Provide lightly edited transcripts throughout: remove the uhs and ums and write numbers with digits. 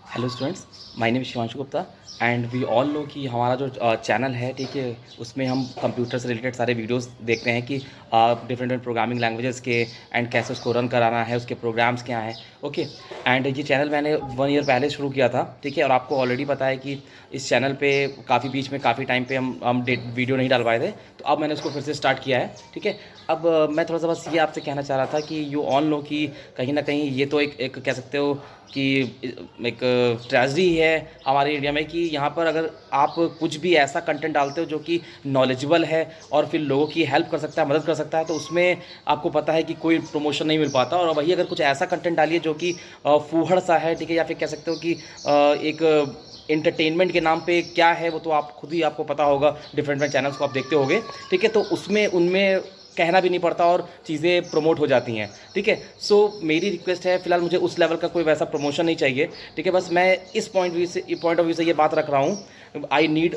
Hello students, my name Shivanshu Gupta and we all know कि हमारा जो चैनल है, ठीक है, उसमें हम कंप्यूटर से रिलेटेड सारे वीडियोस देखते हैं कि डिफरेंट डिफरेंट प्रोग्रामिंग लैंग्वेजेस के एंड कैसे उसको रन कराना है, उसके प्रोग्राम्स क्या हैं। ओके, एंड ये चैनल मैंने 1 ईयर पहले शुरू किया था, ठीक है, और आपको ऑलरेडी पता है कि इस चैनल पे काफ़ी बीच में काफ़ी टाइम पे हम वीडियो नहीं डाल पाए थे, तो अब मैंने उसको फिर से स्टार्ट किया है। ठीक है, अब मैं थोड़ा सा बस ये आपसे कहना चाह रहा था कि यू ऑल नो कि कहीं ना कहीं ये तो एक कह सकते हो कि एक ट्रेजेडी है हमारे इंडिया में कि यहाँ पर अगर आप कुछ भी ऐसा कंटेंट डालते हो जो कि नॉलेजेबल है और फिर लोगों की हेल्प कर सकता है, मदद कर सकता है, तो उसमें आपको पता है कि कोई प्रमोशन नहीं मिल पाता। और वही अगर कुछ ऐसा कंटेंट डालिए जो कि फूहड़ सा है, ठीक है, या फिर कह सकते हो कि एक इंटरटेनमेंट के नाम पे क्या है वो तो आप खुद ही आपको पता होगा, डिफरेंट चैनल्स को आप देखते होंगे, ठीक है, तो उसमें उनमें कहना भी नहीं पड़ता और चीज़ें प्रमोट हो जाती हैं। ठीक है, सो मेरी रिक्वेस्ट है, फिलहाल मुझे उस लेवल का कोई वैसा प्रमोशन नहीं चाहिए। ठीक है, बस मैं इस पॉइंट ऑफ व्यू से ये बात रख रहा हूँ, I need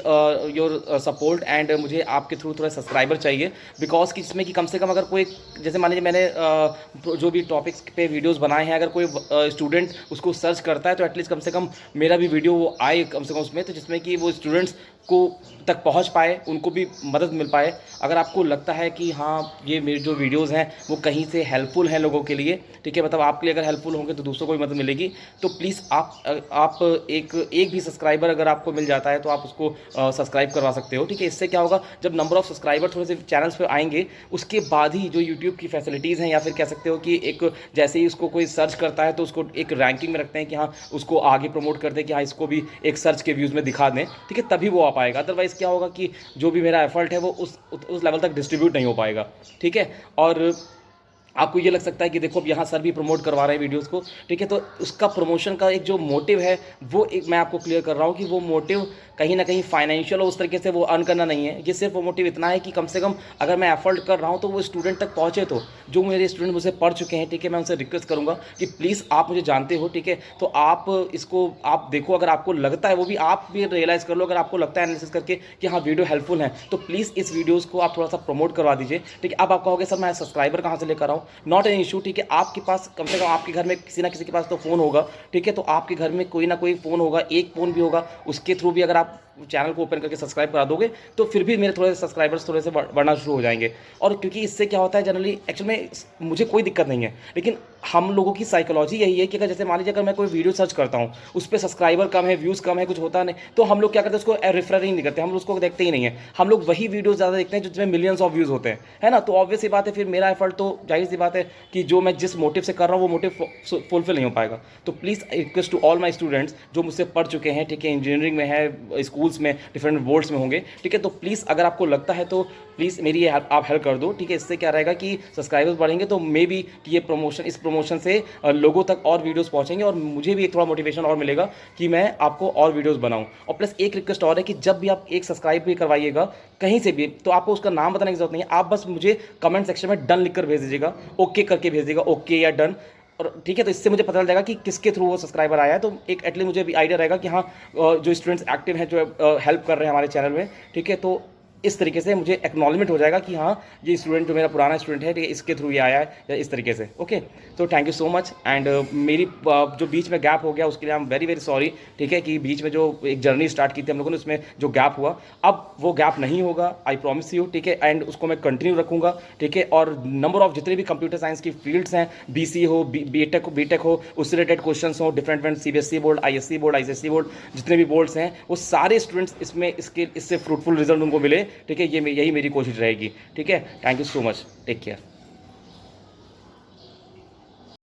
your support and मुझे आपके थ्रू थोड़ा सब्सक्राइबर चाहिए, बिकॉज कि इसमें कि कम से कम अगर कोई, जैसे मान लीजिए मैंने जो भी टॉपिक्स पे वीडियोस बनाए हैं, अगर कोई स्टूडेंट उसको सर्च करता है तो एटलीस्ट कम से कम मेरा भी वीडियो वो आए कम से कम उसमें, तो जिसमें कि वो स्टूडेंट्स को तक पहुंच पाए, उनको भी मदद मिल पाए। अगर आपको लगता है कि हाँ ये मेरे जो वीडियोस हैं वो कहीं से हेल्पफुल हैं लोगों के लिए, ठीक है, मतलब आपके लिए अगर हेल्पफुल होंगे तो दूसरों को भी मदद मिलेगी, तो प्लीज़ आप एक भी सब्सक्राइबर अगर आपको मिल जाता है तो आप उसको सब्सक्राइब करवा सकते हो। ठीक है, इससे क्या होगा, जब नंबर ऑफ़ सब्सक्राइबर थोड़े से चैनल्स पे आएंगे उसके बाद ही जो यूट्यूब की फैसिलिटीज़ हैं, या फिर कह सकते हो कि एक जैसे ही उसको कोई सर्च करता है तो उसको एक रैंकिंग में रखते हैं कि हाँ उसको आगे प्रमोट कर दें, कि हाँ इसको भी एक सर्च के व्यूज़ में दिखा दें, ठीक है, तभी वो आ पाएगा। अदरवाइज़ क्या होगा कि जो भी मेरा एफर्ट है वो उस लेवल तक डिस्ट्रीब्यूट नहीं हो पाएगा। ठीक है, और आपको ये लग सकता है कि देखो अब यहाँ सर भी प्रमोट करवा रहे हैं वीडियोस को, ठीक है, तो उसका प्रमोशन का एक जो मोटिव है वो एक मैं आपको क्लियर कर रहा हूँ कि वो मोटिव कहीं ना कहीं फाइनेंशियल और उस तरीके से वो अर्न करना नहीं है। ये सिर्फ वो मोटिव इतना है कि कम से कम अगर मैं एफर्ट कर रहा हूँ तो वो स्टूडेंट तक पहुँचे, तो जो मेरे स्टूडेंट मुझसे पढ़ चुके हैं, ठीक है, मैं उनसे रिक्वेस्ट करूँगा कि प्लीज़ आप मुझे जानते हो, ठीक है, तो आप इसको आप देखो, अगर आपको लगता है वो भी आप भी रियलाइज़ कर लो, अगर आपको लगता है एनालिसिस करके कि हाँ वीडियो हेल्पफुल है तो प्लीज़ इस वीडियोज़ को आप थोड़ा सा प्रमोट करवा दीजिए। ठीक है, अब आप कहोगे सर मैं सब्सक्राइबर कहाँ से लेकर आऊँ, नॉट एन इशू, ठीक है, आपके पास कम से कम आपके घर में किसी ना किसी के पास तो फ़ोन होगा, ठीक है, तो आपके घर में कोई ना कोई फ़ोन होगा, एक फ़ोन भी होगा, उसके थ्रू भी अगर आप चैनल को ओपन करके सब्सक्राइब करा दोगे तो फिर भी मेरे थोड़े सब्सक्राइबर्स थोड़े से बढ़ना शुरू हो जाएंगे। और क्योंकि इससे क्या होता है, जनरली एक्चुअल में मुझे कोई दिक्कत नहीं है, लेकिन हम लोगों की साइकोलॉजी यही है कि अगर जैसे मान लीजिए अगर मैं कोई वीडियो सर्च करता हूँ, उस पर सब्सक्राइबर कम है, व्यूज़ कम है, कुछ होता नहीं, तो हम लोग क्या करते हैं, उसको रेफर ही नहीं करते, हम लोग उसको देखते ही नहीं है, हम लोग वही वीडियो ज़्यादा देखते हैं जिसमें मिलियंस ऑफ व्यूज़ होते हैं, है ना। तो ऑब्वियस सी बात है, फिर मेरा एफर्ट तो जाहिर सी बात है कि जो मैं जिस मोटिव से कर रहा हूँ वो मोटिव फुलफिल नहीं हो पाएगा। तो please request to all my students जो मुझसे पढ़ चुके हैं, ठीक है, इंजीनियरिंग में है, स्कूल्स में, डिफरेंट बोर्ड्स में होंगे, ठीक है, तो प्लीज़ अगर आपको लगता है तो प्लीज़ मेरी आप हेल्प कर दो। ठीक है, इससे क्या रहेगा कि सब्सक्राइबर्स बढ़ेंगे तो मे बी ये प्रमोशन, इस प्रमोशन से लोगों तक और वीडियोस पहुंचेंगे और मुझे भी एक थोड़ा मोटिवेशन और मिलेगा कि मैं आपको और वीडियोस बनाऊं। और प्लस एक रिक्वेस्ट और है कि जब भी आप एक सब्सक्राइब भी करवाइएगा कहीं से भी, तो आपको उसका नाम बताने की जरूरत नहीं है, आप बस मुझे कमेंट सेक्शन में डन लिख कर भेज दीजिएगा, ओके करके भेज दीजिएगा, ओके या डन। और ठीक है, तो इससे मुझे पता चल जाएगा कि किसके थ्रू वो सब्सक्राइबर आया है, तो एक एटलीस्ट मुझे भी आइडिया रहेगा कि हाँ जो स्टूडेंट्स एक्टिव हैं, जो हेल्प कर रहे हैं हमारे चैनल में, ठीक है, तो इस तरीके से मुझे एक्नॉलेजमेंट हो जाएगा कि हाँ ये स्टूडेंट जो मेरा पुराना स्टूडेंट है, ठीक है, इसके थ्रू ये आया है, या इस तरीके से। ओके, तो thank you so much and मेरी जो बीच में गैप हो गया उसके लिए I am very very sorry. ठीक है, कि बीच में जो एक जर्नी स्टार्ट की थी हम लोगों ने, उसमें जो गैप हुआ, अब वो गैप नहीं होगा, आई प्रॉमिस यू, ठीक है, एंड उसको मैं कंटिन्यू रखूँगा। ठीक है, और नंबर ऑफ जितने भी कंप्यूटर साइंस की फील्ड्स हैं, BC हो, बीटेक हो, उससे रिलेटेड क्वेश्चन हो, different CBSE board, ISC board, ICSE board, जितने भी बोर्ड्स हैं वो सारे स्टूडेंट्स इसमें इससे फ्रूटफुल रिजल्ट उनको मिले। ठीक है, ये यही मेरी कोशिश रहेगी। ठीक है, thank you so much, take care.